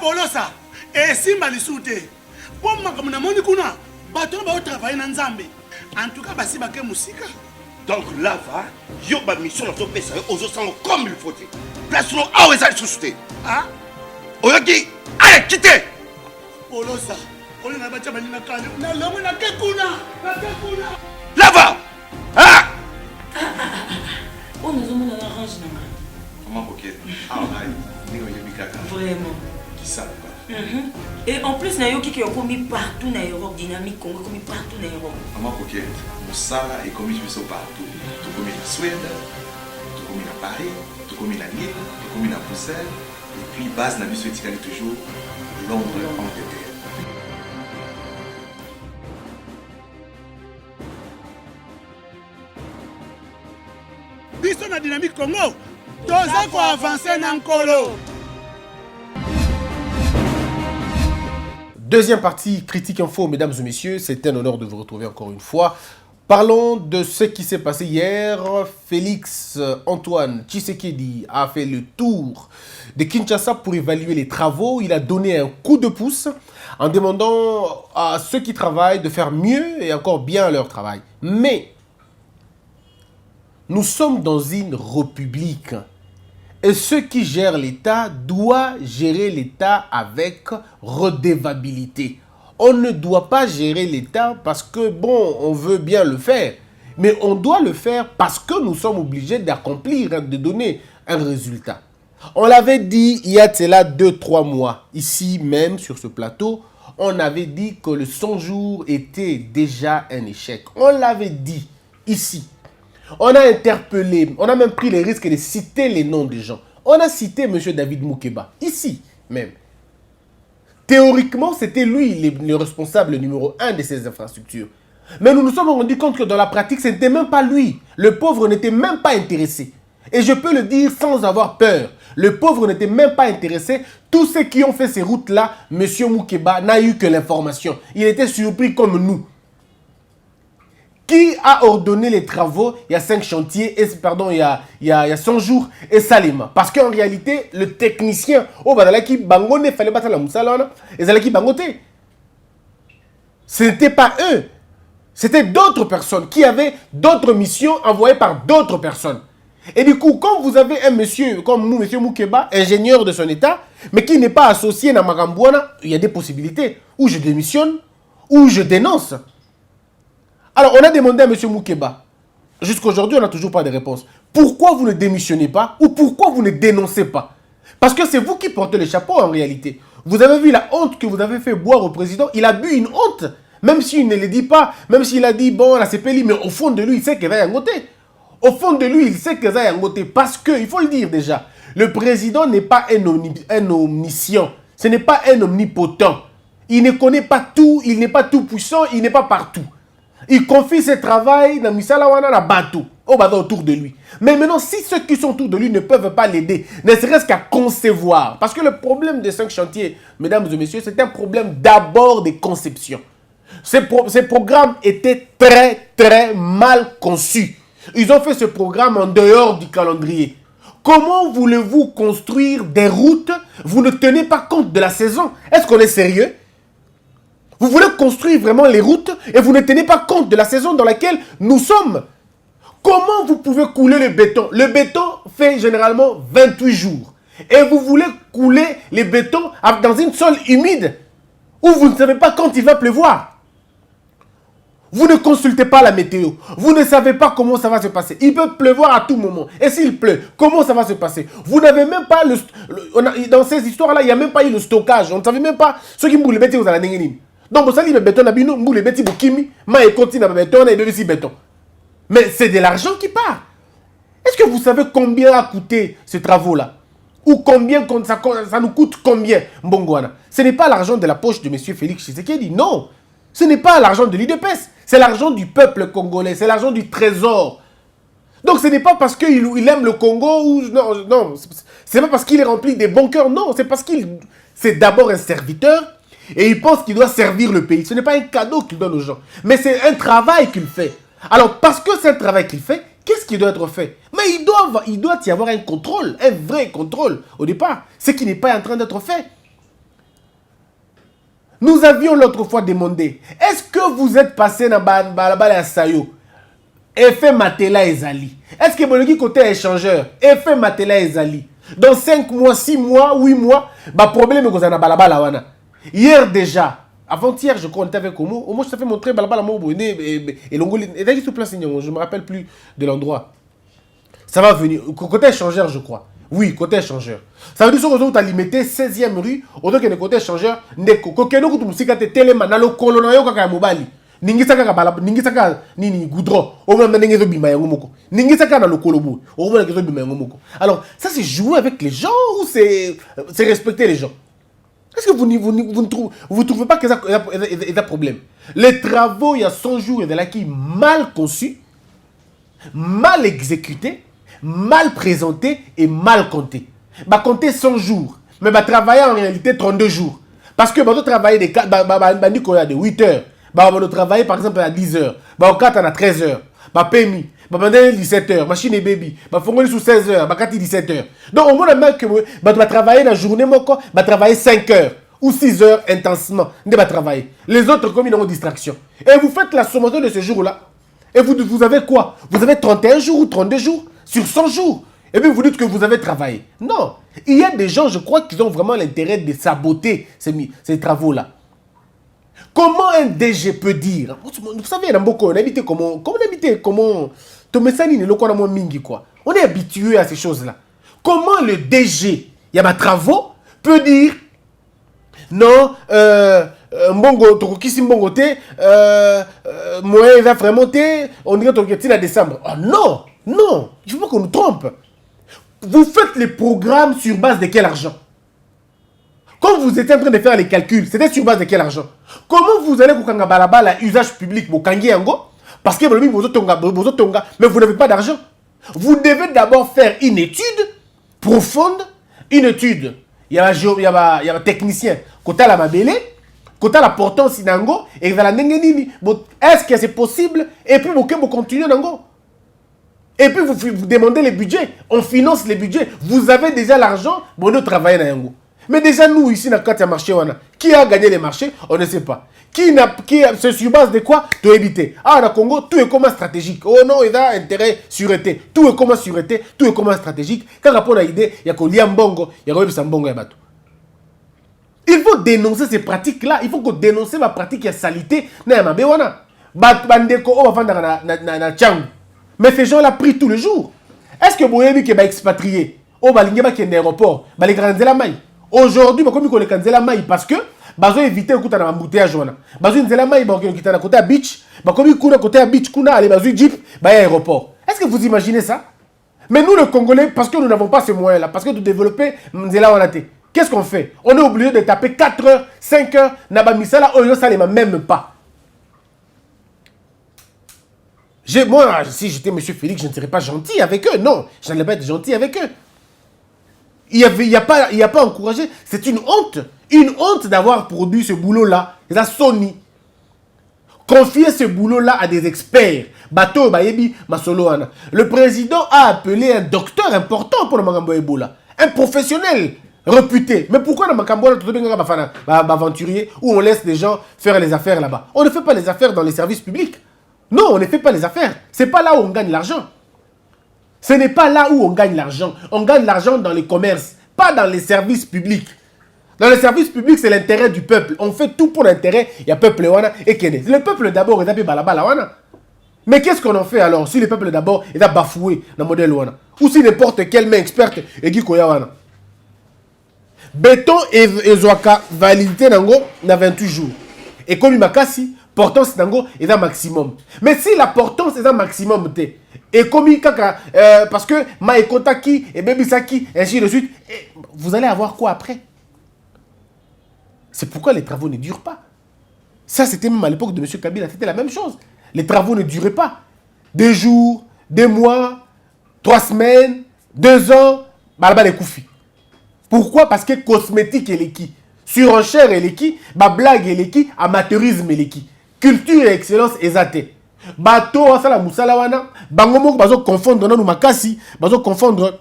Polosa, et Simba Lissoute. Pour moi, comme on a kuna, bateau va travailler dans Zambé. En tout cas, si baké musique. Donc là, va, yo ba mission dans ton pays, aux autres comme il faut. Place nous à où est-ce société. Ah? Oyaki, allez, quittez. Polosa, on est là-bas, on est là-bas, Là-bas. Ah! On nous a mis dans la range. Comment ok? Ah, vraiment. Qui ça? Et en plus, il y a qui ont commis partout dans l'Europe, dynamique, Congo, commis partout dans l'Europe. Comment ok? Moussala est commis partout. Tout commis en Suède, tout commis à Paris, tout commis à Lille, tout commis à Bruxelles. Et puis, base n'a vu toujours Londres, Angleterre. Biso na dynamique Congo, toza ko avancer na nkolo. Deuxième partie, Critique Info, mesdames et messieurs, c'est un honneur de vous retrouver encore une fois. Parlons de ce qui s'est passé hier. Félix Antoine Tshisekedi a fait le tour de Kinshasa pour évaluer les travaux. Il a donné un coup de pouce en demandant à ceux qui travaillent de faire mieux et encore bien leur travail. Mais nous sommes dans une république et ceux qui gèrent l'État doivent gérer l'État avec redevabilité. On ne doit pas gérer l'État parce que, bon, on veut bien le faire. Mais on doit le faire parce que nous sommes obligés d'accomplir, de donner un résultat. On l'avait dit il y a cela 2-3 mois, ici même sur ce plateau, on avait dit que le 100 jours était déjà un échec. On l'avait dit ici. On a interpellé, on a même pris les risques de citer les noms des gens. On a cité M. David Moukeba, ici même. Théoriquement, c'était lui le responsable numéro 1 de ces infrastructures. Mais nous nous sommes rendus compte que dans la pratique, ce n'était même pas lui. Le pauvre n'était même pas intéressé. Et je peux le dire sans avoir peur. Le pauvre n'était même pas intéressé. Tous ceux qui ont fait ces routes-là, M. Moukeba n'a eu que l'information. Il était surpris comme nous. Qui a ordonné les travaux? Il y a 5 chantiers, il y a 100 jours, et Salima. Parce qu'en réalité, le technicien, ce n'était pas eux. C'était d'autres personnes qui avaient d'autres missions envoyées par d'autres personnes. Et du coup, quand vous avez un monsieur comme nous, M. Moukeba, ingénieur de son état, mais qui n'est pas associé à Magambouana, il y a des possibilités. Ou je démissionne, ou je dénonce. Alors, on a demandé à M. Moukeba, jusqu'à aujourd'hui, on n'a toujours pas de réponse. Pourquoi vous ne démissionnez pas ou pourquoi vous ne dénoncez pas? Parce que c'est vous qui portez le chapeau en réalité. Vous avez vu la honte que vous avez fait boire au président. Il a bu une honte, même s'il ne le dit pas, même s'il a dit, bon, la CPLI, mais au fond de lui, il sait qu'il va y angoter. Au fond de lui, il sait qu'il va y angoter. Parce que, il faut le dire déjà, le président n'est pas un omniscient. Ce n'est pas un omnipotent. Il ne connaît pas tout, il n'est pas tout puissant, il n'est pas partout. Il confie ses travaux dans Misalawana na bateau, autour de lui. Mais maintenant, si ceux qui sont autour de lui ne peuvent pas l'aider, ne serait-ce qu'à concevoir. Parce que le problème des 5 chantiers, mesdames et messieurs, c'est un problème d'abord de conception. Ces programmes étaient très mal conçus. Ils ont fait ce programme en dehors du calendrier. Comment voulez-vous construire des routes? Vous ne tenez pas compte de la saison. Est-ce qu'on est sérieux? Vous voulez construire vraiment les routes et vous ne tenez pas compte de la saison dans laquelle nous sommes. Comment vous pouvez couler le béton? Le béton fait généralement 28 jours. Et vous voulez couler les bétons dans une sol humide où vous ne savez pas quand il va pleuvoir. Vous ne consultez pas la météo. Vous ne savez pas comment ça va se passer. Il peut pleuvoir à tout moment. Et s'il pleut, comment ça va se passer? Vous n'avez même pas dans ces histoires-là, il n'y a même pas eu le stockage. On ne savait même pas ce qui me béton vous allez. Donc, vous savez, le béton, vous avez dit, béton. Mais c'est de l'argent qui part. Est-ce que vous savez combien a coûté ces travaux-là? Ou combien ça nous coûte combien, Mbongwana? Ce n'est pas l'argent de la poche de M. Félix Tshisekedi, non. Ce n'est pas l'argent de l'UDPS. C'est l'argent du peuple congolais. C'est l'argent du trésor. Donc, ce n'est pas parce qu'il aime le Congo ou... Non, c'est pas parce qu'il est rempli des bons cœurs. Non, c'est parce c'est d'abord un serviteur. Et il pense qu'il doit servir le pays. Ce n'est pas un cadeau qu'il donne aux gens. Mais c'est un travail qu'il fait. Alors, parce que c'est un travail qu'il fait, qu'est-ce qui doit être fait? Mais il doit y avoir un contrôle, un vrai contrôle au départ. Ce qui n'est pas en train d'être fait. Nous avions l'autre fois demandé, est-ce que vous êtes passé dans la Sayo? Effet Matela Ezali. Est-ce que vous côté échangeur? Effet Matela Ezali. Dans 5 mois, 6 mois, 8 mois, bah problème que vous avez balabala wana. Hier déjà, avant-hier, je crois, on était avec Omo. Omo, je t'ai fait montrer balabala Mobo et l'ongoli. Et d'ailleurs, sur place, je ne me rappelle plus de l'endroit. Ça va venir. Côté échangeur, je crois. Oui, côté échangeur. Ça veut dire que vous avez limité 16e rue, autant que le côté échangeur, ndeko. Kokeno kutu musika te telema na lo kolono yo kaka mobali. Ningisa kaka balab, ningisa kaka nini goudron. Au moins ndenge zo bima yango moko. Ningisa kaka na lo kolobo. Au moins ndenge zo bima yango moko. Alors, ça c'est jouer avec les gens ou c'est respecter les gens? Est-ce que vous ne trouvez pas que ça est un problème? Les travaux, il y a 100 jours, il y a là qui mal conçus, mal exécutés, mal présenté et mal compté. Bah compter 100 jours, mais bah travailler en réalité 32 jours. Parce que bah travailler des 4, de 8 heures, bah on travailler par exemple à 10 heures, bah au 4 à 13 heures, bah PMI, bah pendant 17 heures, machine et baby, bah fongoli sous 16 heures, bah 4 17 heures. Donc au moins que bah travailler la journée moko, bah travailler 5 heures ou 6 heures intensement, bah travailler. Les autres comme ils ont distraction. Et vous faites la sommation de ce jour-là. Et vous avez quoi? Vous avez 31 jours ou 32 jours sur 100 jours. Et puis vous dites que vous avez travaillé. Non. Il y a des gens, je crois, qui ont vraiment l'intérêt de saboter ces travaux-là. Comment un DG peut dire? Vous savez, on a habité comment? On est habitué à ces choses-là. Comment le DG, il y a des travaux, peut dire non, Mbongo, Tokokisi Mbongo te, moyen va vraiment te, on dirait Tokokisi à décembre. Oh non, non, il ne faut pas qu'on nous trompe. Vous faites les programmes sur base de quel argent? Quand vous étiez en train de faire les calculs, c'était sur base de quel argent? Comment vous allez vous kanga balabala usage public pour kangi yango? Parce que mais vous n'avez pas d'argent. Vous devez d'abord faire une étude profonde, une étude. Il y a un technicien, côté la mabele, côté la portance nango, et il va la nengenini. Est-ce que c'est possible? Et puis vous continuez nango. Et puis vous demandez les budgets, on finance les budgets. Vous avez déjà l'argent, bon nous travaillons dans yango. Mais déjà nous ici dans le marché, qui a gagné les marchés, on ne sait pas. C'est sur base de quoi? De éviter. Ah, dans Congo, tout est comme stratégique. Oh non, il y a intérêt sûreté. Tout est comme sûreté, tout est comme stratégique. Quand rapport à l'idée, il y a qu'on lia mbongo, il y a qu'on mbongo et bateau. Il faut dénoncer ces pratiques-là. Il faut qu'on dénonce ma pratique de salité. Mais ces gens-là prient tous les jours. Est-ce que vous avez vu qu'ils sont expatriés? Oh, bah, il y a un aéroport. Bah, les grands maille. Aujourd'hui, comme ils ont la maille parce que ils ont évité le coup de l'embouteillage. Ils ont la maille, ils ont côté à beach. Comme ils ont côté à beach, ils ont jeep, aéroport. Est-ce que vous imaginez ça? Mais nous, les Congolais, parce que nous n'avons pas ces moyens-là, parce que de développer, qu'est-ce qu'on fait? On est obligé de taper 4 heures, 5 heures, Nabamisala, ça ne même pas. Moi, si j'étais M. Félix, je ne serais pas gentil avec eux. Non, je n'allais pas être gentil avec eux. Il n'y a pas encouragé. C'est une honte. Une honte d'avoir produit ce boulot-là. La Sony. Confier ce boulot-là à des experts. Bateau, Bayebi, Masoloana. Le président a appelé un docteur important pour le Magambo Ebola. Un professionnel réputé. Mais pourquoi dans Magambo, aventurier où on laisse les gens faire les affaires là-bas? On ne fait pas les affaires dans les services publics. Non, on ne fait pas les affaires. Ce n'est pas là où on gagne l'argent. Ce n'est pas là où on gagne l'argent. On gagne l'argent dans les commerces, pas dans les services publics. Dans les services publics, c'est l'intérêt du peuple. On fait tout pour l'intérêt. Il y a peuple et Kene. Le peuple d'abord est balabala. Mais qu'est-ce qu'on en fait alors si le peuple d'abord est bafoué dans le modèle wana? Ou si n'importe quelle main experte est Gikoya wana? Béton et Zoaka validité nango na 28 jours. Et comme Makasi, portance nango est un maximum. Mais si la portance est un maximum, et comme parce que Maekotaki et Bebisaki, ainsi de suite, vous allez avoir quoi après? C'est pourquoi les travaux ne durent pas. Ça, c'était même à l'époque de M. Kabila, c'était la même chose. Les travaux ne duraient pas. 2 jours, 2 mois, 3 semaines, 2 ans, balaba les koufi. Pourquoi? Parce que cosmétique et l'équi, surenchère et l'équi, blague et l'équi, amateurisme et l'équi. Culture et excellence exaté. Bateau, la moussala wana, bangomo, bazo confondre non makasi, bazo confondre,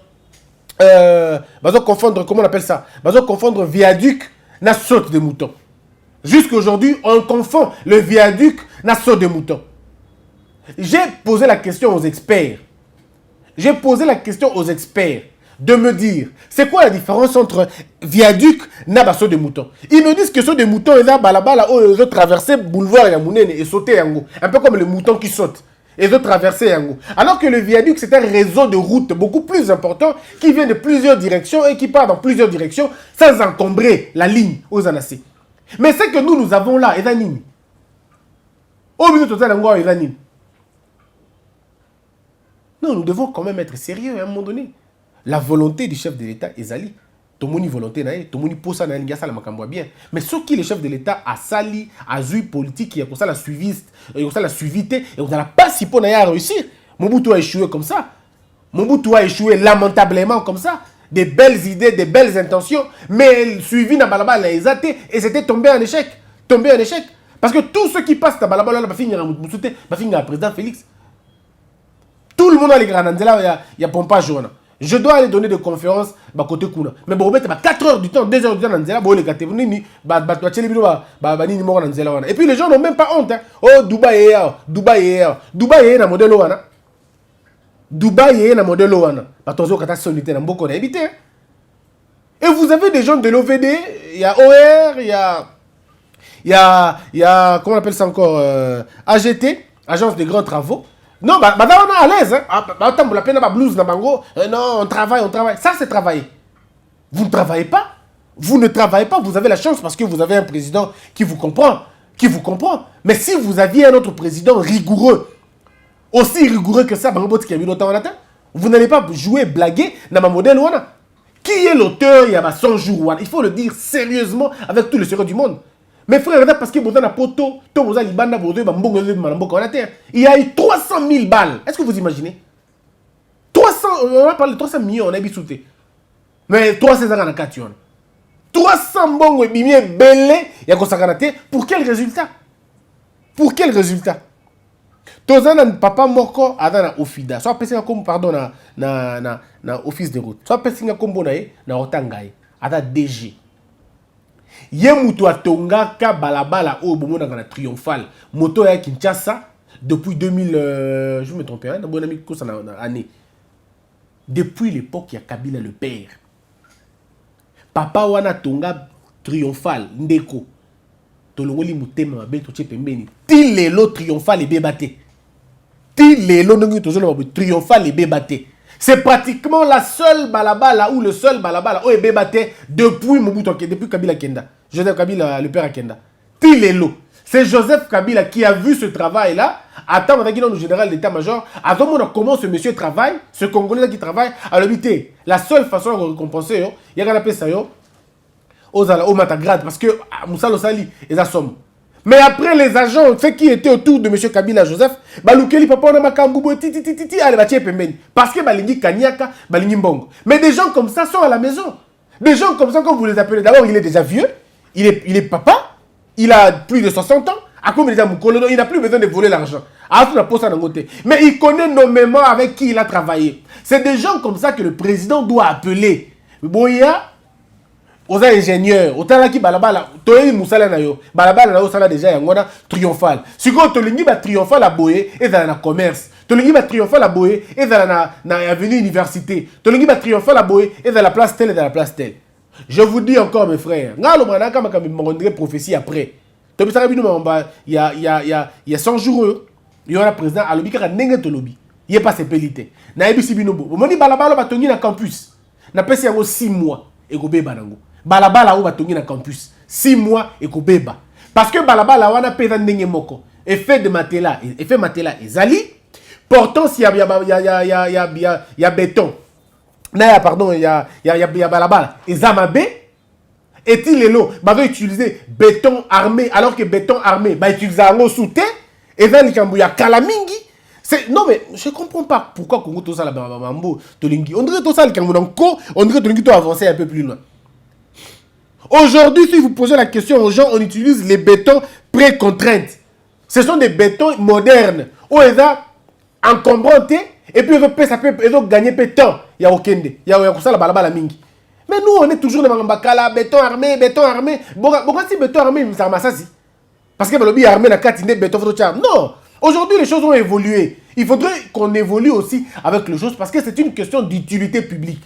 comment on appelle ça? Bazo confondre viaduc, na saute de mouton. Jusqu'à aujourd'hui, on confond le viaduc na saut de mouton. J'ai posé la question aux experts. J'ai posé la question aux experts de me dire, c'est quoi la différence entre viaduc na saut de mouton? Ils me disent que saut de mouton, ils ont traversé boulevard Yamounene et sauté Yango. Un peu comme le mouton qui saute. Ils ont traversé Yango. Alors que le viaduc, c'est un réseau de routes beaucoup plus important qui vient de plusieurs directions et qui part dans plusieurs directions sans encombrer la ligne aux anassis. Mais ce que nous avons là, Edanini. Au milieu de ça, Edanini. Non, nous devons quand même être sérieux à un moment donné. La volonté du chef de l'État est Zali. Tomoni volonté nae, tomoni posa na ngia sala makambo bien. Mais ce qui le chef de l'État a sali, a zui politique, il y a comme ça la suiviste, il y a comme ça la suivité, et on n'a pas si pour à réussir. Mobutu a échoué comme ça. Mobutu a échoué lamentablement comme ça. Des belles idées, des belles intentions, mais suivi na balaba la exaté et c'était tombé en échec. Tombé en échec. Parce que tous ceux qui passent na balaba là, va finir à Moussoute, va finir à président Félix. Tout le monde a les grands là, il y a pompage jaune. Je dois aller donner des conférences à côté Kuna. Mais bon, 4 heures du temps, 2 heures du temps, et puis les gens n'ont même pas honte. Hein. Oh, Dubaï est là. Dubaï est là. Dubaï est dans le modèle Oana. Dubaï est dans le modèle Oana. Et vous avez des gens de l'OVD, il y a OR, il y a comment on appelle ça encore, AGT, Agence des grands travaux. Non, on est à l'aise. Non, on travaille. Ça, c'est travailler. Vous ne travaillez pas. Vous ne travaillez pas. Vous avez la chance parce que vous avez un président qui vous comprend. Mais si vous aviez un autre président rigoureux, aussi rigoureux que ça, vous n'allez pas jouer, blaguer dans ma modèle. Qui est l'auteur? Il y a 100 jours. Il faut le dire sérieusement avec tout le sérieux du monde. Mes frères, parce que vous avez un poteau, il y a eu 300 000 balles. Est-ce que vous imaginez? 300, on a parlé de 300 millions, on a bisouté. Mais 300 ans, on a 4 ans. 300 bongo et bimie belé, il y a consacré. Pour quel résultat? Pour quel résultat? Tozana papa moko adana ofida. Soit pesinga comme pardon na office de route. Soit pesinga comme bonaye na otangaye. Ada DG. Yemutu atongaka balabala o bomona na triomphal. Moto ya Kinshasa depuis 2000 je me trompe hein, bon ami ko ça na année. Depuis l'époque il y a Kabila le père. Papa wana tonga triomphal ndeko. Tolongoli mutema mabe to pembeni. Ti lelo triomphal e bebate. Ti lelo ndongi tozolo triomphal e bebate. C'est pratiquement la seule balabala ou le seul balabala où est bébate depuis Mobutu, depuis Kabila Kenda. Joseph Kabila, le père à Kenda. Tilelo. C'est Joseph Kabila qui a vu ce travail-là. Attends, on a dit le général d'état-major. Attends, comment ce monsieur travaille, ce Congolais qui travaille à l'habité. La seule façon de récompenser, il y a un appel ça, au matagrade, parce que Moussa Losali, ils assoment. Mais après les agents, ceux qui étaient autour de M. Kabila Joseph, Baloukeli papa on a makambubo titi allez batie pembeni parce que balingi kanyaka, balingi mbongo. Mais des gens comme ça sont à la maison. Des gens comme ça quand vous les appelez, d'abord il est déjà vieux, il est papa, il a plus de 60 ans, à comme il n'a plus besoin de voler l'argent. Mais il connaît nommément avec qui il a travaillé. C'est des gens comme ça que le président doit appeler. Boya aux ingénieurs, au talaki balabala, toye musala na yo, balabala na yo sala déjà yangona triomphal. Si ko tolingi ba triomphal a boye et dans la commerce, tolingi ba triomphal a boye et dans na avenue université, tolingi ba triomphal a boye et dans la place telle et dans la place telle. Je vous dis encore mes frères, ngalo manaka makami mondre prophétie après. To bisaka bino mamba il y a 100 jours, il y aura président à lobby ka ndenge to lobby. Il est pas sepelité. Na ebisi bino bo. Moni balabala ba tongi na campus. Na pesi yango 6 mois et ko beba nango. Balabala ou batongi na campus 6 mois et ko beba parce que balabala wana pesa ndenge moko effet matela ezali pourtant si y a béton na pardon y a balabala ezamabe est-il lelo va utiliser béton armé alors que béton armé va utiliser ngo souté ezali kambu ya kalamingi. Non mais je comprends pas pourquoi Congo tout ça la mambo tolingi on dirait tout ça le kambu nanko on dirait tolingi to avancer un peu plus loin. Aujourd'hui, si vous posez la question aux gens, on utilise les bétons pré-contraintes. Ce sont des bétons modernes. Où ils ont encombré et puis ils ont gagné peu de temps. Il y a aucun. Il y a ça la balabala mingi. Mais nous, on est toujours dans Mbakala, béton armé, béton armé. Bon, si béton armé, ça m'a ça si. Parce que le lobby armé n'a qu'à tenir béton photochar. Non. Aujourd'hui, les choses ont évolué. Il faudrait qu'on évolue aussi avec les choses parce que c'est une question d'utilité publique.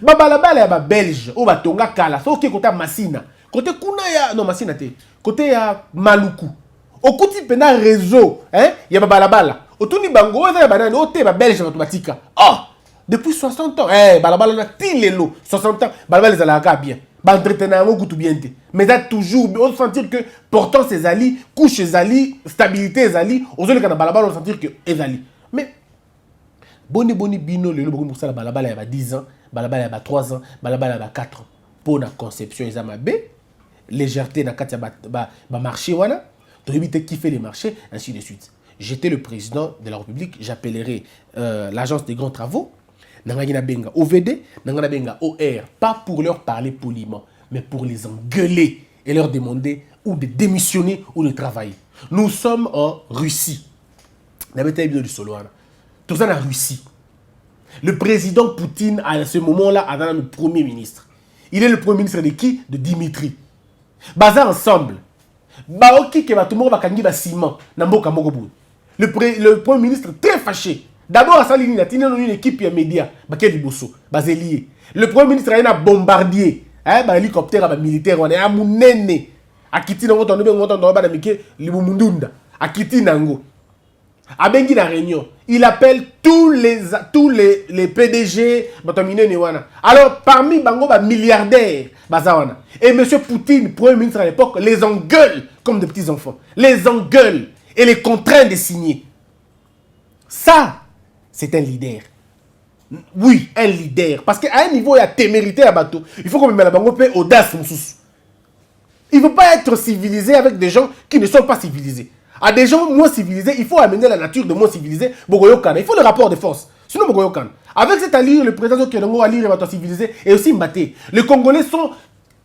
Babalaba, il y a Belge, ou Batonga Kala, c'est ok côté Massina. Côté Kunaya, non Massina, côté Maluku. Au côté pena réseau, il y a Babalaba. Au tout ni bango, il y a banane, au thé, Belge, automatique. Oh! Depuis 60 ans, Balabala na tilelo, 60 ans, Balabala les alaka bien. Entretenir un goût bien. Mais ça toujours, on sentir que portant ses alliés, couche ses alliés, stabilité ses alliés, aux autres quand Balabala on sentir que les alliés. Mais boni bino le beaucoup pour ça la Balabala il y a 10 ans, Balabala il y a 3 ans, Balabala il y a 4 ans. Pour la conception ils ont bé, légèreté na katia ba marché wana, to éviter qui fait les marchés ainsi de suite. J'étais le président de la République, j'appellerai l'agence des grands travaux. Nangana benga OVD, nangana benga OR, pas pour leur parler poliment, mais pour les engueuler et leur demander ou de démissionner ou de travailler. Nous sommes en Russie. Tout ça en Russie. Le président Poutine, à ce moment-là, a le premier ministre. Il est le premier ministre de qui? De Dimitri. Baza ensemble. Baoki ke tout le monde va kangi ba ciment. Namboka mokobu. Le premier ministre très fâché. D'abord, à Saline, il y a une équipe de médias, le premier ministre a un bombardier, un hélicoptère militaire, on est à Mounene, à Kiti Nango, on à Kiti Nango. À Bengi na réunion, il appelle tous les PDG, alors parmi Bango, milliardaires, et M. Poutine, premier ministre à l'époque, les engueule comme des petits enfants, les engueule et les contraint de signer. Ça, c'est un leader. Oui, un leader. Parce qu'à un niveau, il y a témérité à bateau. Il faut qu'on me mette la banque audace. Il ne faut pas être civilisé avec des gens qui ne sont pas civilisés. À des gens moins civilisés, il faut amener la nature de moins civilisés. Il faut le rapport de force. Sinon, avec cette allure, le président Kenongo Alire va être civilisé et aussi Mbaté. Les Congolais sont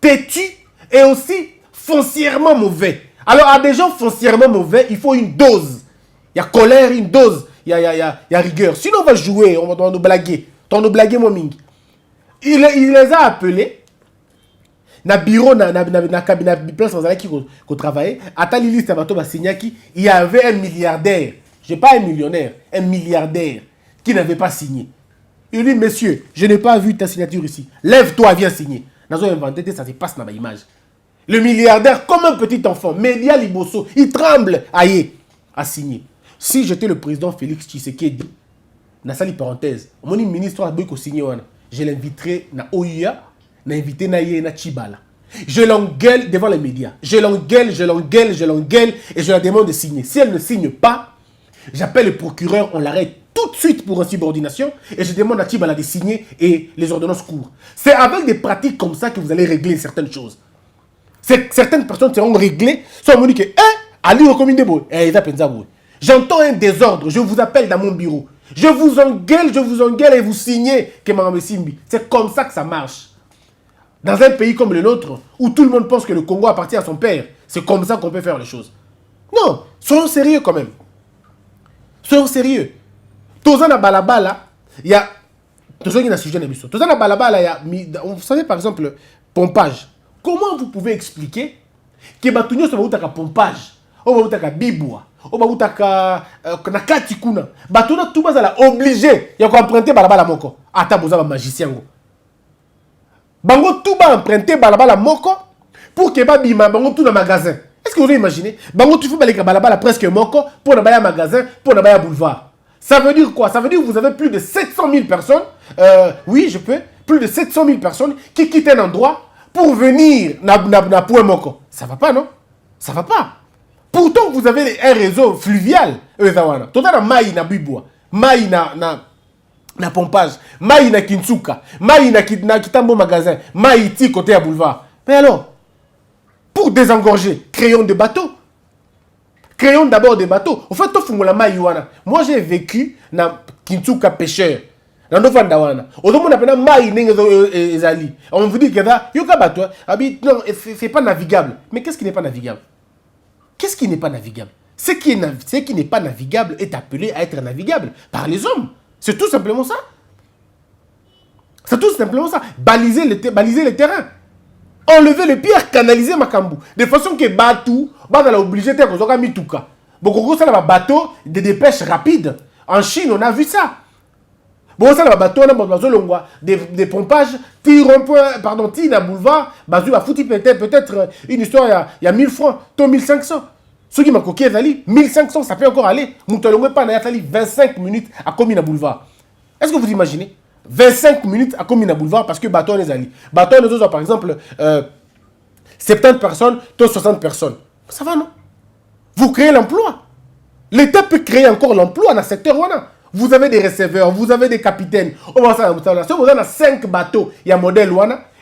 têtus et aussi foncièrement mauvais. Alors, à des gens foncièrement mauvais, il faut une dose. Il y a colère, une dose. Il y a rigueur. Sinon, on va jouer, on va nous blaguer. On va nous blaguer, mon ming. Il les a appelés. Na bureau, na cabinet, place qui travaillait. À Talili, il y avait un milliardaire. Je n'ai pas un millionnaire, un milliardaire qui n'avait pas signé. Il dit, monsieur, je n'ai pas vu ta signature ici. Lève-toi, viens signer. Dans un inventé, ça se passe dans l'image. Le milliardaire, comme un petit enfant, Média Liboso, il tremble, aïe, à signer. Si j'étais le président Félix Tshisekedi, na sali parenthèse, mon ministre a beaucoup signé, je l'inviterai na OUA, na invité na Yé na Chibala. Je l'engueule devant les médias. Je l'engueule et je la demande de signer. Si elle ne signe pas, j'appelle le procureur, on l'arrête tout de suite pour insubordination et je demande à Chibala de signer et les ordonnances courent. C'est avec des pratiques comme ça que vous allez régler certaines choses. Certaines personnes seront réglées, soit on me dit que, Ali au comité, j'entends un désordre, je vous appelle dans mon bureau. Je vous engueule et vous signez que Mme Simbi. C'est comme ça que ça marche. Dans un pays comme le nôtre, où tout le monde pense que le Congo appartient à son père, c'est comme ça qu'on peut faire les choses. Non, soyons sérieux quand même. Soyons sérieux. Tozana Balabala, il y a... Tozana sujet d'émission. Tozana Balabala, il y a... Vous savez par exemple, pompage. Comment vous pouvez expliquer que Batunyo soit un pompage, ou un biboua, ou un katikuna, Batuna tout bas obligé, il y a emprunté Balabala Moko. Ata boza magicien. Bango tout bas emprunté Balabala Moko pour que Babima Bango tout dans magasin. Est-ce que vous imaginez? Bango tout faut balika Balabala presque Moko pour n'avoir un magasin, pour n'avoir un boulevard. Ça veut dire quoi? Ça veut dire que vous avez plus de 700 000 personnes, oui je peux, plus de 700 000 personnes qui quittent un endroit pour venir na point moko. Ça va pas, non? Ça va pas. Pourtant, vous avez un réseau fluvial. Tout à maï na bibwa, maï na pompage, maï na Kinsuka, maï na Kitambo magasin, maï ti côté à boulevard. Mais alors, pour désengorger, créons des bateaux. Créons d'abord des bateaux. En fait, tout la maï wana. Moi, j'ai vécu na Kinsuka pêcheur. On vous dit que non, c'est pas navigable. Mais qu'est-ce qui n'est pas navigable? Qu'est-ce qui n'est pas navigable? Ce qui n'est pas navigable est appelé à être navigable par les hommes. C'est tout simplement ça. C'est tout simplement ça. Baliser les terrains. Enlever les pierres, canaliser Makambu. De façon que Batou, on a obligé de faire Mituka. Beaucoup ça un bateau de dépêche rapide. En Chine, on a vu ça. Bon, ça, le bateau, on a des pompages, tir à boulevard, bazou a foutu peut-être une histoire, il y a 1000 francs, 1500. Ceux qui m'ont coqué, 1500, ça peut encore aller. Moutalongwe pas, il y a 25 minutes à Komina Boulevard. Est-ce que vous imaginez 25 minutes à Komina Boulevard parce que bateau les alliés. Bateau les autres, par exemple, 70 personnes, 60 personnes. Ça va, non? Vous créez l'emploi. L'État peut créer encore l'emploi dans le secteur. Vous avez des receveurs, vous avez des capitaines. On va ça, vous avez 5 bateaux, il y a un modèle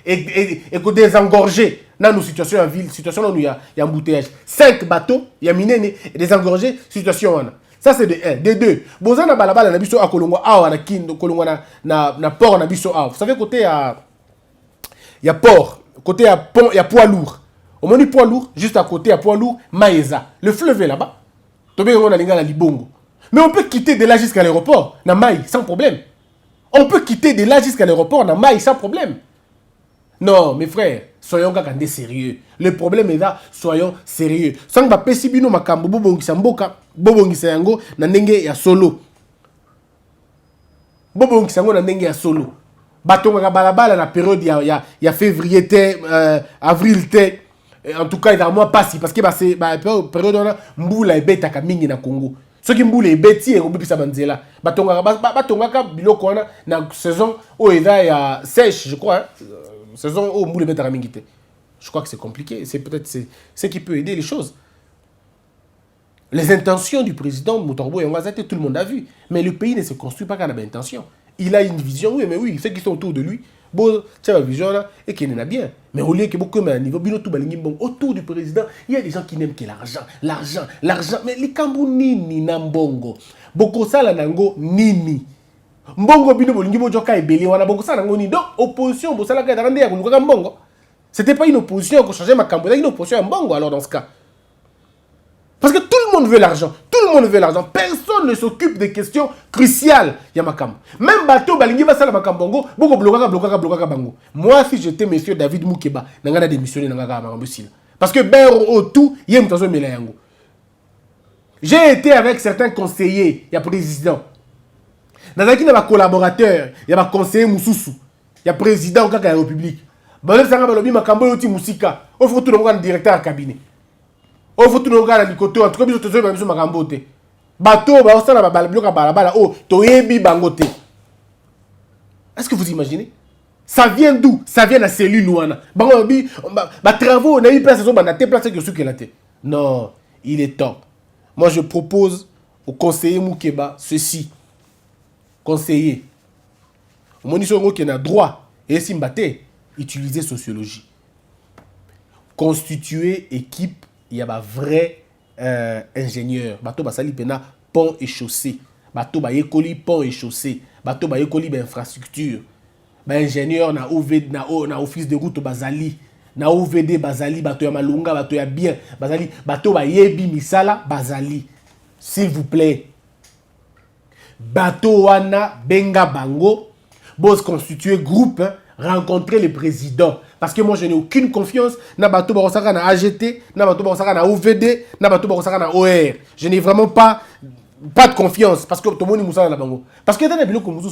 et que désengorger dans nos situations en ville, situation où il y a embouteillage. 5 bateaux, il y a miné et désengorger, situation. Ça c'est de 1. De 2. Bon, ça na balabala na biso a Kolongwa a na kin Kolongwa na port na biso a. Vous savez côté il y a port, côté il y a pont, il y a poids lourd. Au moins du poids lourd, juste à côté il y a poids lourd, Maïza. Le fleuve est là-bas. Tobé on a linga Libongo. Mais on peut quitter de là jusqu'à l'aéroport, na Maï, sans problème. On peut quitter de là jusqu'à l'aéroport, na Maï, sans problème. Non, mes frères, soyons gagandés sérieux. Le problème est là, soyons sérieux. Sans que pesi bino makambo bobongisa mboka, bobongisa yango na ndenge ya solo. Bobongisa yango na ndenge ya solo. Batonga balabala na période ya février avril te. En tout cas, il y a moins passé parce que c'est la période où mboula ebeta ka mingi na Congo. Ceux qui mboula ebeti et obipisa banzela. Batonga biloko wana na saison où il y a sèche, je crois. Saison où mboula ebeta ka mingi te. Je crois que c'est compliqué. C'est peut-être ce qui peut aider les choses. Les intentions du président Motorbo et Ngazate, tout le monde a vu. Mais le pays ne se construit pas qu'à la intention. Il a une vision, oui, mais oui, ceux qui sont autour de lui, bon, tu as la vision là, et qui en a bien. Mais au lieu que beaucoup de niveau, autour du président, il y a des gens qui n'aiment que l'argent. Mais les Kambou nini nambongo. Boko sala nango nini. Mbongo bino bolingi bojoka ebeli wana boko sala nango nini. Donc, opposition, bo sala ka darande ya kuluka mbongo. C'était pas une opposition qui changeait ma campagne, c'était une opposition à mbongo alors dans ce cas. Parce que tout le monde veut l'argent. Tout le monde veut l'argent. Personne ne s'occupe des questions cruciales. Yamakam. Même bateau, balingi va sala makambongo, boko bloquera bango. Moi, si j'étais monsieur David Moukeba, n'anga démissionné n'anga makambosil. Parce que ben au tout, yem tazo melayango. J'ai été avec certains conseillers, il y a président. Dans un qui n'a collaborateur, il y a conseiller Moussoussou, il y a président au cas de la République. Bon, ça va balobi makambo yoti musika. Au faut tout le monde directeur à cabinet. Oh, faut tout le monde à l'ikoto, en tout cas, biso tozo même sur makambote. Bateau, ba osala ba balabloka balabala, oh, toyebi bangote. Est-ce que vous imaginez? Ça vient d'où? Ça vient de la cellule ouana. Bangobi, ba travaux, on a eu place sur banate, place que ceux qui l'ont. Non, il est temps. Moi, je propose au conseiller Moukeba ceci. Conseiller. Au moins, ils qui a droit et simbate, utiliser sociologie. Constituer équipe. Il y a un vrai ingénieur. Bateau basali pena pont et chaussée. Bateau ba yekoli pont et chaussée. Bateau ba yekoli ba infrastructure. Ba ingénieur na OVD na office de route bazali. Na OVD bazali bateau ya malunga bateau ya bien bazali bateau ba yebi misala bazali. S'il vous plaît. Bateau wana benga bango boss constituer groupe rencontrer le président. Parce que moi, je n'ai aucune confiance dans Bateau Barosaka na AGT, dans Bateau Barosaka na OVD, dans Bateau Barosaka na OR. Je n'ai vraiment pas de confiance. Parce que tout le monde est moussala na bango. Parce que dans les bilans comme vous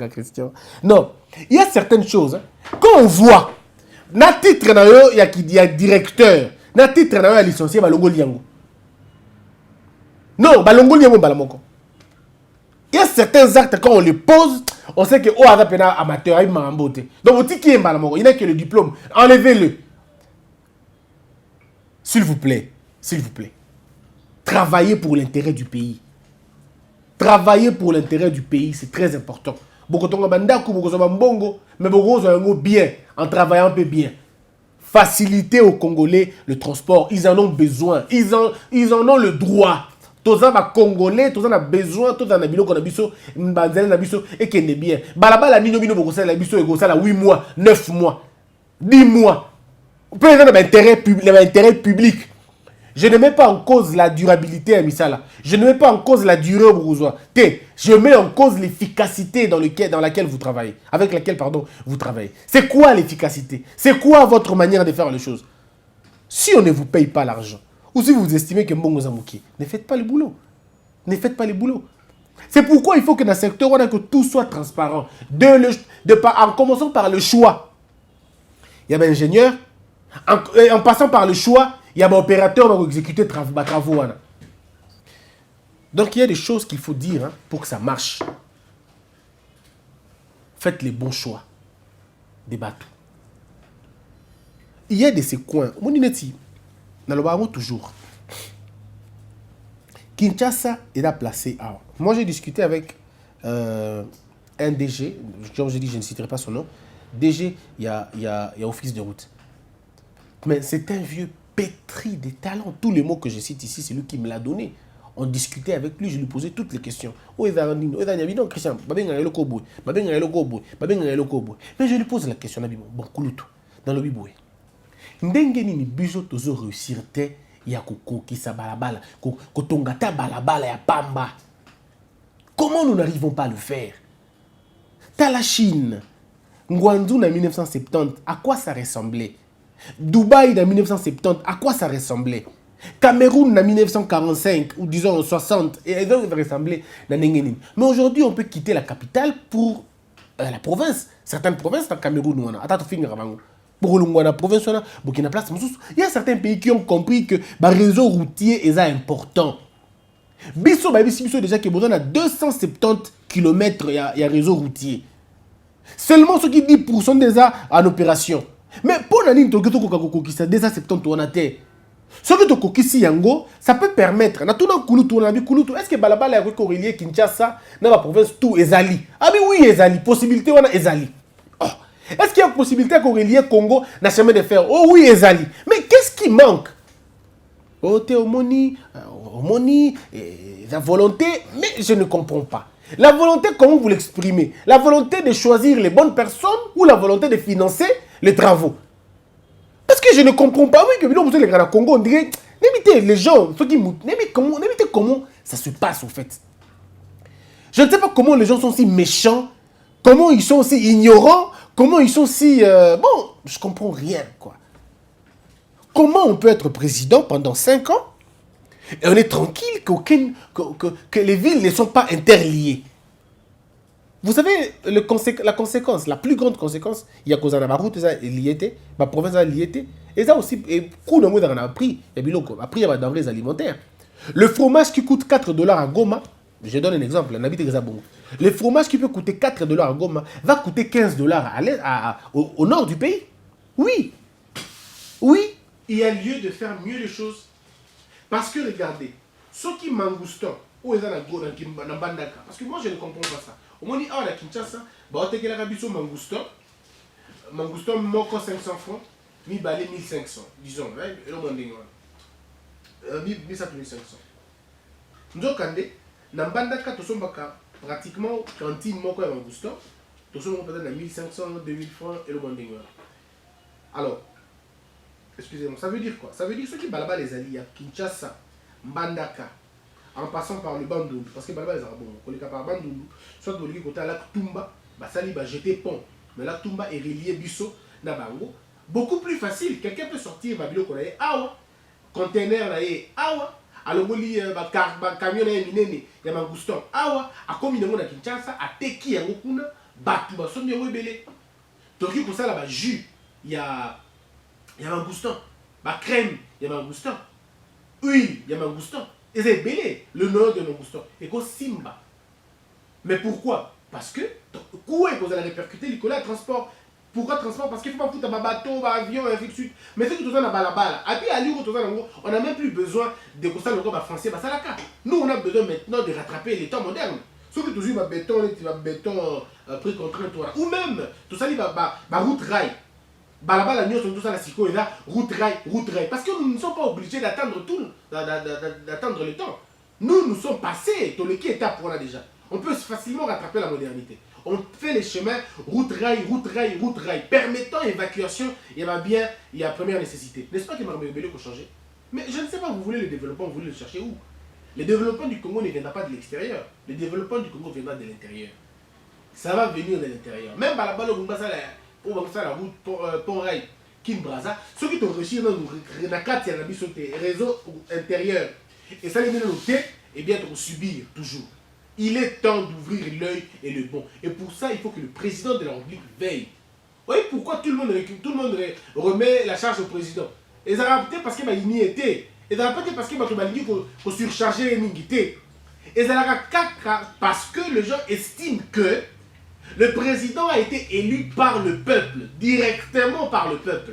Christian. Non, il y a certaines choses. Quand on voit, na titre il y a directeur, na titre il y a licencié balongo liango. Non, balongo liango balamoko. Il y a certains actes quand on les pose. On sait que Oada Pena amateur, il m'a emboté. Donc, vous dites qu'il il n'a que le diplôme. Enlevez-le. S'il vous plaît. S'il vous plaît. Travaillez pour l'intérêt du pays. Travaillez pour l'intérêt du pays, c'est très important. Beaucoup de bandaku, beaucoup de mbongo, mais beaucoup de bien, en travaillant un peu bien. Faciliter aux Congolais le transport. Ils en ont besoin. Ils en ont le droit. Tous les Congolais, tous ont besoin, tous ont besoin qu'on a besoin, Mbanzele na biso et qu'il est bien. Balabala nino bino boko sala biso ego sala 8 mois, 9 mois, 10 mois. Peut être l'intérêt public. Je ne mets pas en cause la durabilité à Misala. Je ne mets pas en cause la durée au bourgeois. Je mets en cause l'efficacité dans laquelle vous travaillez. Avec laquelle, pardon, vous travaillez. C'est quoi l'efficacité? C'est quoi votre manière de faire les choses? Si on ne vous paye pas l'argent, ou si vous estimez que Mbongo Zamouki, ne faites pas le boulot. Ne faites pas le boulot. C'est pourquoi il faut que dans le secteur, on a que tout soit transparent. En commençant par le choix. Il y a un ingénieur. En passant par le choix, il y a un opérateur qui va exécuter les travaux. Donc il y a des choses qu'il faut dire hein, pour que ça marche. Faites les bons choix. Débattons. Il y a de ces coins. Mon ineti, dans le barreau toujours. Kinshasa est là placé à. Moi j'ai discuté avec un DG, comme je dis, je ne citerai pas son nom. DG, il y a office de route. Mais c'est un vieux pétri de talent. Tous les mots que je cite ici, c'est lui qui me l'a donné. On discutait avec lui, je lui posais toutes les questions. Mais je lui pose la question, bon, Kouloutou, dans le Biboué. Ndengeni ni bijo tozo réussir te ya kokokisa balabala, kotongata balabala ya pamba. Comment nous n'arrivons pas à le faire? T'as la Chine, Guangzhou en 1970, à quoi ça ressemblait? Dubaï en 1970, à quoi ça ressemblait? Cameroun en 1945, ou disons en 60, et elles ont ressemblé à Nengenin. Mais aujourd'hui, on peut quitter la capitale pour la province. Certaines provinces, dans Cameroun, pour la province, Burkina Faso, il y a certains pays qui ont compris que le réseau routier est important. Bisso déjà qui a besoin de 270 km il y a réseau routier. Seulement ceux qui 10% déjà en opération. Mais pour la ligne, déjà 70 on a terre. Ce que tu kokisi yango, ça peut permettre. Na tuna kulutu na bi kulutu. Est-ce que balabala ya ko relier Kinshasa na la province tout ezali? Ah oui ezali, possibilité wana ezali. Oh. Est-ce qu'il y a possibilité qu'on relie Congo na chemin de fer? Oh oui ezali. Mais qu'est-ce qui manque? Oh théomoni, la volonté, mais je ne comprends pas. La volonté, comment vous l'exprimez? La volonté de choisir les bonnes personnes ou la volonté de financer les travaux? Parce que je ne comprends pas. Oui, que vous les gars Congo, on dirait, n'évitez les gens, ceux qui n'évitez comment ça se passe au fait. Je ne sais pas comment les gens sont si méchants, comment ils sont aussi ignorants, comment ils sont si... bon, je comprends rien, quoi. Comment on peut être président pendant 5 ans et on est tranquille que les villes ne sont pas interliées? Vous savez, la conséquence, la plus grande conséquence, il y a cause de la route, la province a lié, et ça aussi, et coup de a appris, il y a des denrées alimentaires. Le fromage qui coûte 4 $ à Goma, je donne un exemple, on habite Gazabongo. Le fromage qui peut coûter 4 $ à Goma va coûter 15 $ au nord du pays. Oui. Oui, il y a lieu de faire mieux les choses. Parce que regardez, ceux qui mangoustent, où est-ce dans Bandaka? Parce que moi je ne comprends pas ça. Au moins, à la Kinshasa, on a un mangouston. Mangouston, moko 500 francs, mi balé 1500. Disons, et le monde est 1500. Nous avons dans Bandaka, nous avons pratiquement cantine moko et mangouston. Nous avons peut-être 1500, 2000 francs et le monde est. Alors, excusez-moi, ça veut dire quoi? Ça veut dire ceux qui balabent les alliés à Kinshasa, Bandaka, en passant par le Bandundu, parce que Balaba est bon, on est par Bandundu, soit de l'autre côté à Lac Tumba, Basali va jeter pont, mais Lac Tumba est relié Bisso, Nabango, beaucoup plus facile. Quelqu'un peut sortir, Babilo Konae, Awa, conteneur là est Awa, alors camion là est miné, il y a Mangouston, Awa, à combien de monde à Kinshasa, à Teki, à Ngokuna, Batuba, son bien rebellé. Toki pour ça là, jus, il y a Mangouston, crème, il y a Mangouston, huile, il y a Mangouston. Et c'est belé, le nord de Mangouston. Et qu'on Simba. Mais pourquoi? Parce que, quoi est-ce que vous allez répercuter le transport? Pourquoi transport? Parce qu'il ne faut pas foutre un bateau, un avion, et ainsi de suite. Mais c'est que tout ça, on a balabala. Et puis, à l'île, on n'a même plus besoin de ça, le corps français. Ça la carte. Nous, on a besoin maintenant de rattraper les temps modernes. Sauf que toujours, il va béton, pré-contraint, ou même, tout ça, il va route rail. Balabala, nous sommes tous à la Siko et là, route rail. Parce que nous ne sommes pas obligés d'attendre tout, d'attendre le temps. Nous sommes passés, tout le qui est pour là déjà. On peut facilement rattraper la modernité. On fait les chemins, route rail, permettant évacuation, il y a bien, il y a première nécessité. N'est-ce pas que Marmé Belé a changé? Mais je ne sais pas, vous voulez le développement, vous voulez le chercher où? Le développement du Congo ne viendra pas de l'extérieur. Le développement du Congo viendra de l'intérieur. Ça va venir de l'intérieur. Même par la route Pont-Rail, Kinbraza, ceux qui ont réussi dans le réseau intérieur. Et ça, les noter, et bien subir toujours. Il est temps d'ouvrir l'œil et le bon. Et pour ça, il faut que le président de la République veille. Vous voyez pourquoi tout le monde remet la charge au président? Et ça a peut-être parce qu'il n'y était. Et ça a peut-être parce qu'il faut surcharger les mingités. Et ça a parce que les gens estiment que le président a été élu par le peuple, directement par le peuple.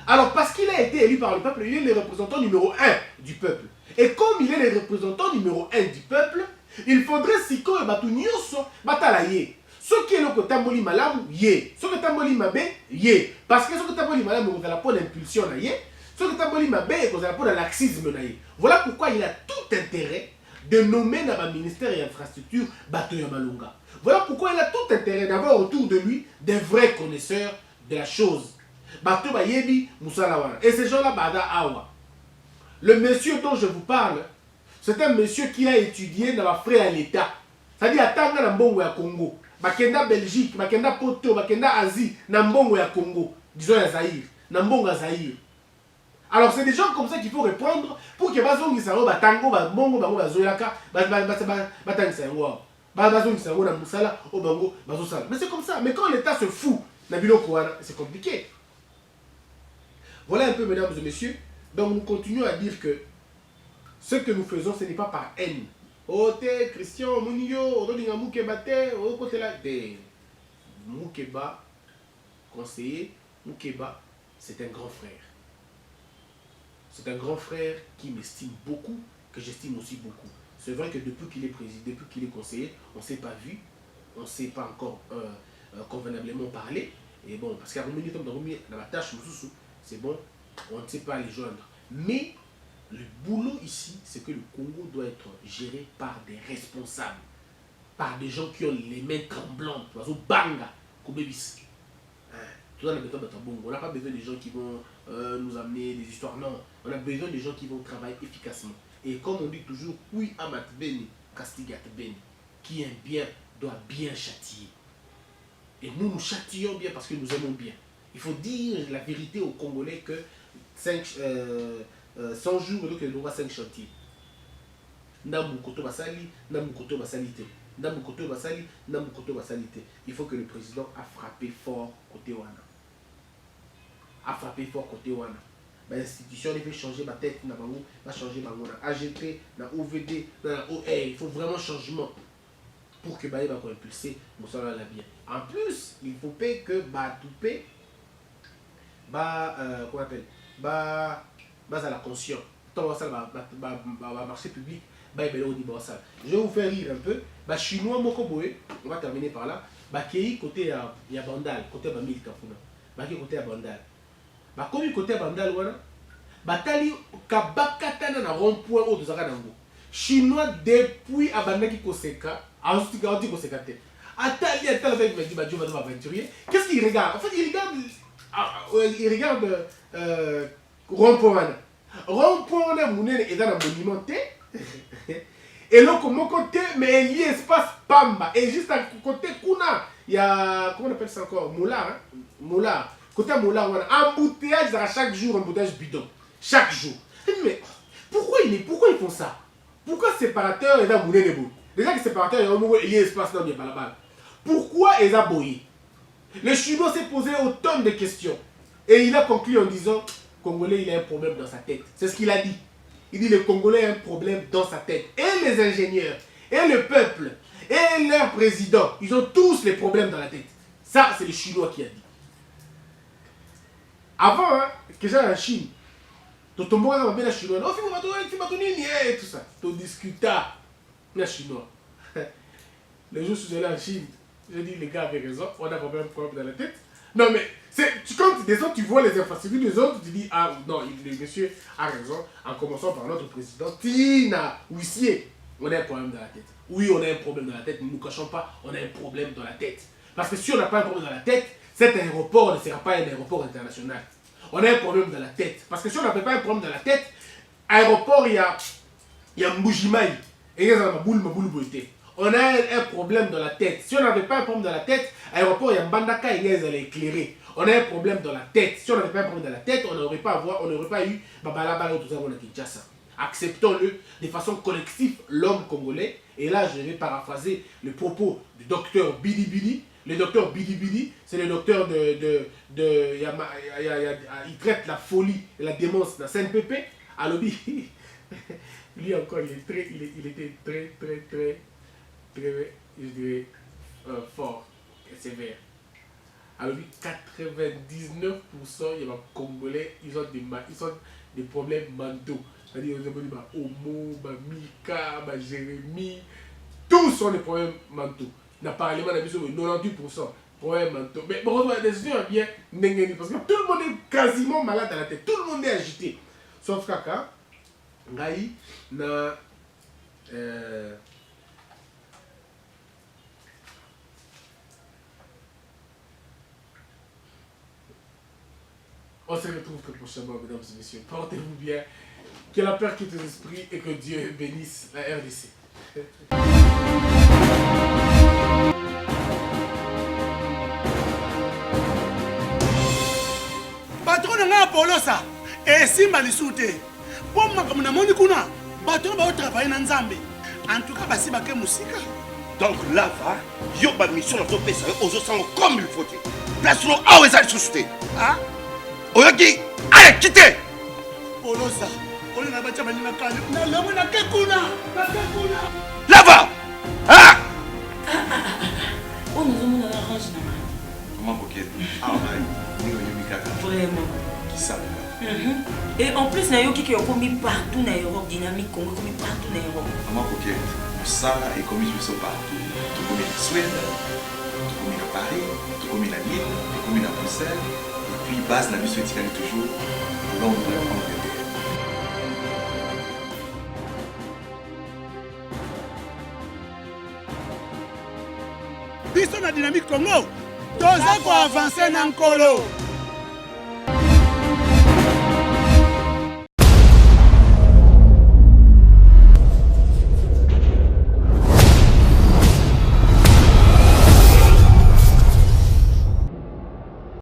Alors parce qu'il a été élu par le peuple, il est le représentant numéro 1 du peuple. Et comme il est le représentant numéro 1 du peuple, il faudrait si que Batunyoso batalaye. Ce qui est le côté tamboli malamu, yé. Ce qui est tamboli mabe, yé. Parce que ce qui est tamboli malamu, vous allez pas l'impulsion, yé. Ce qui est tamboli mabe, vous allez pas de laxisme, yé. Voilà pourquoi il a tout intérêt de nommer dans le ministère et infrastructure Batoya Malunga. Voilà pourquoi il a tout intérêt d'avoir autour de lui des vrais connaisseurs de la chose. Bato Bayebi Moussalawana. Et ces gens-là, Bada Awa. Le monsieur dont je vous parle, c'est un monsieur qui a étudié dans la frais à l'État. C'est-à-dire, à Tanga, dans Mbongo et Congo. Bakenda Belgique, Bakenda Poto, Bakenda Asie, dans Mbongo et Congo. Disons à Zahir. Dans Mbongo et Zahir. Alors, c'est des gens comme ça qu'il faut reprendre pour que Bazongi Sango, Batango, Mbongo, Bango, Bazoyaka, Batangi Sango, Bazongi Sango, Moussala, Obango, Bazosala. Mais c'est comme ça. Mais quand l'État se fout, Nabilo Kouana, c'est compliqué. Voilà un peu, mesdames et messieurs. Donc, nous continuons à dire que ce que nous faisons, ce n'est pas par haine. Oh, t'es Christian, Mounio, Odolinga Moukeba, t'es, au côté là, t'es. Moukeba, conseiller, Moukeba, c'est un grand frère. C'est un grand frère qui m'estime beaucoup, que j'estime aussi beaucoup. C'est vrai que depuis qu'il est président, depuis qu'il est conseiller, on ne s'est pas vu, on ne s'est pas encore convenablement parlé. Et bon, parce qu'à Roumanie, dans la tâche, c'est bon, on ne sait pas les joindre. Mais le boulot ici, c'est que le Congo doit être géré par des responsables, par des gens qui ont les mains tremblantes, banga, Kobebis. On n'a pas besoin des gens qui vont nous amener des histoires, non. On a besoin des gens qui vont travailler efficacement. Et comme on dit toujours, oui, amat beni, castigat beni, qui aime bien doit bien châtier. Et nous, nous châtillons bien parce que nous aimons bien. Il faut dire la vérité aux Congolais que 100 jours, donc il y aura 5 chantiers. Il faut que le président a frappé fort côté Wana. A frappé fort côté Wana. L'institution il veut changer ma tête, va changer ma mona. AGP, na OVD, na OA. Il faut vraiment changement pour que Baye va impulser Moussala la bien. En plus, il faut payer que Batoupé, comment on appelle, à la conscience. Tant que ça va marché public, je vais vous faire rire un peu. Chinois Mokoboé, on va terminer par là. Kei côté ya Bandal, côté Bamil Kafuna. Baki côté à Bandal. Comme côté à Bandal, Batali Kabakatana na rond-point au Zaganango. Chinois depuis Abandaki Koseka, ensuite Gaudi Koseka. Atali avec me dit Dieu va aventurier. Qu'est-ce qu'il regarde? En fait, il regarde rond-point. Rond-point est dans un monument. Et là, comme côté, mais il y a espace Pamba. Et juste à côté, il y a, comment on appelle ça encore? Moula. Hein? Moula. Côté Moula, on a embouteillage à chaque jour, embouteillage bidon. Chaque jour. Pourquoi ils font ça? Pourquoi séparateur est dans Moulé Nebo? Déjà que séparateur, il y a espace dans le balabal. Pourquoi ils ont boyé? Le Chinois s'est posé autant de questions. Et il a conclu en disant, Congolais, il a un problème dans sa tête. C'est ce qu'il a dit. Il dit le Congolais a un problème dans sa tête. Et les ingénieurs, et le peuple, et leur président, ils ont tous les problèmes dans la tête. Ça, c'est le Chinois qui a dit. Avant, hein, que j'ai en Chine, tout le monde a bien Chinois. Oh, et tout ça. Tout discuta. Le Chinois. Le jour où je suis allé en Chine, j'ai dit, les gars avaient raison, on a vraiment un problème dans la tête. Non, mais quand des autres, tu vois les infrastructures des autres, tu dis, ah non, le monsieur a raison, en commençant par notre président, Tina Ouissier, on a un problème dans la tête. Oui, on a un problème dans la tête, ne nous cachons pas, on a un problème dans la tête. Parce que si on n'a pas un problème dans la tête, cet aéroport ne sera pas un aéroport international. On a un problème dans la tête. Parce que si on n'a pas un problème dans la tête, aéroport, il y a Mbujimai. Et il y a un boule beauté. On a un problème dans la tête. Si on n'avait pas un problème dans la tête, aéroport, il y a Mbandaka et ils allaient éclairer. On a un problème dans la tête. Si on n'avait pas un problème dans la tête, on n'aurait pas eu Babalaba et tout ça à Kinshasa. Acceptons-le de façon collective, l'homme congolais. Et là, je vais paraphraser le propos du docteur Bidi Bidi. Le docteur Bidi Bidi, c'est le docteur il traite la folie et la démence dans CNPP. Alors, lui encore, il était très, je dirais, fort et sévère. Alors, 99% des Congolais, ils ont des problèmes mentaux. C'est-à-dire, ils ont des Homo, Mika, Jérémy, tous sont des problèmes mentaux. N'a pas parlé de 98% problèmes mentaux. Mais bon, les gens bien n'engagent parce que tout le monde est quasiment malade à la tête. Tout le monde est agité. Sauf Kaka, Ngaï, on se retrouve très prochainement, mesdames et messieurs. Portez-vous bien. Que la paix quitte les esprits et que Dieu bénisse la RDC. Patron nga Polosa esimba lisute. Pour makambo na moni kuna bato ba travailler na Nzambe. En tout cas basi ba ke musika. Donc là va yo ba mission na to pesa ozo sango comme il faut. Place no awe za susute. Ah Oyoki allez quitter. Polosa on na ba chama ni na kali na lemo na ke kuna. Là va. Ah Oh, nous avons la range. Comment coquette? Ah, Vraiment. Qui ça? Et en plus, il y a qui ont commis partout dans l'Europe, dynamique, Congo, commis partout dans l'Europe. Comment coquette? Ça est commis partout. Tout comme en Suède, tout comme à Paris, tout comme à Lille, tout comme à Bruxelles. Et puis, base la mission est toujours Londres, Angleterre. Biso na dynamique Congo, toza ko avancer na nkolo.